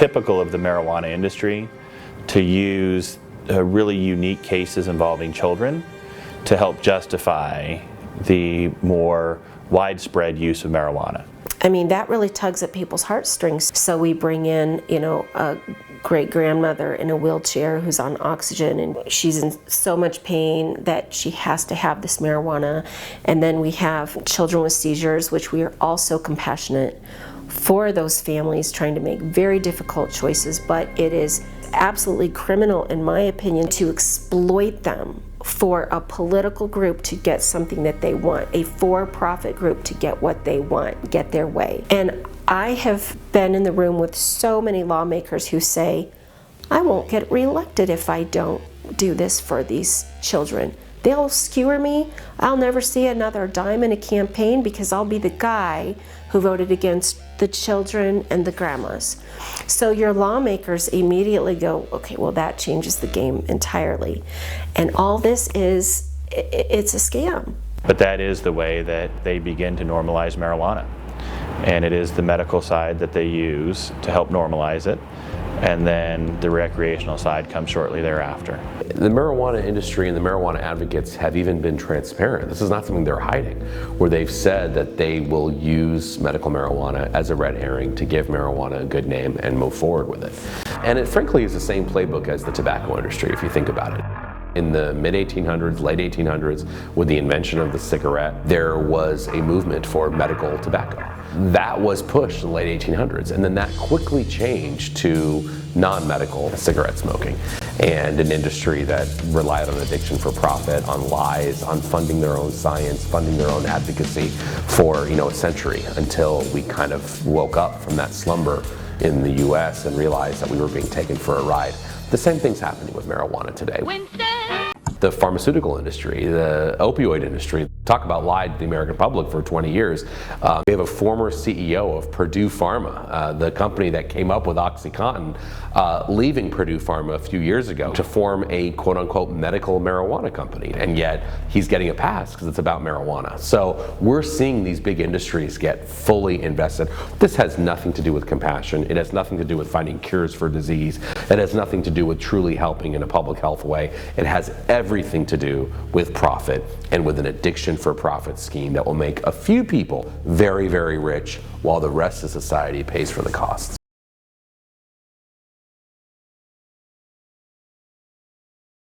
typical of the marijuana industry to use really unique cases involving children to help justify the more widespread use of marijuana. I mean, that really tugs at people's heartstrings. So we bring in, a great-grandmother in a wheelchair who's on oxygen, and she's in so much pain that she has to have this marijuana. And then we have children with seizures, which we are also compassionate for those families trying to make very difficult choices, but it is absolutely criminal, in my opinion, to exploit them for a political group to get something that they want, a for-profit group to get what they want, get their way. And I have been in the room with so many lawmakers who say, I won't get reelected if I don't do this for these children. They'll skewer me. I'll never see another dime in a campaign because I'll be the guy who voted against the children and the grandmas. So your lawmakers immediately go, okay, well that changes the game entirely. And all this it's a scam. But that is the way that they begin to normalize marijuana. And it is the medical side that they use to help normalize it. And then the recreational side comes shortly thereafter. The marijuana industry and the marijuana advocates have even been transparent. This is not something they're hiding, where they've said that they will use medical marijuana as a red herring to give marijuana a good name and move forward with it. And it frankly is the same playbook as the tobacco industry, if you think about it. In the mid-1800s, late 1800s, with the invention of the cigarette, there was a movement for medical tobacco. That was pushed in the late 1800s, and then that quickly changed to non-medical cigarette smoking, and an industry that relied on addiction for profit, on lies, on funding their own science, funding their own advocacy for a century, until we kind of woke up from that slumber in the US and realized that we were being taken for a ride. The same thing's happening with marijuana today. The pharmaceutical industry, the opioid industry, talk about lied to the American public for 20 years. We have a former CEO of Purdue Pharma, the company that came up with OxyContin, leaving Purdue Pharma a few years ago to form a quote-unquote medical marijuana company. And yet he's getting a pass because it's about marijuana. So we're seeing these big industries get fully invested. This has nothing to do with compassion. It has nothing to do with finding cures for disease. It has nothing to do with truly helping in a public health way. It has everything to do with profit and with an addiction for profit scheme that will make a few people very, very rich while the rest of society pays for the costs.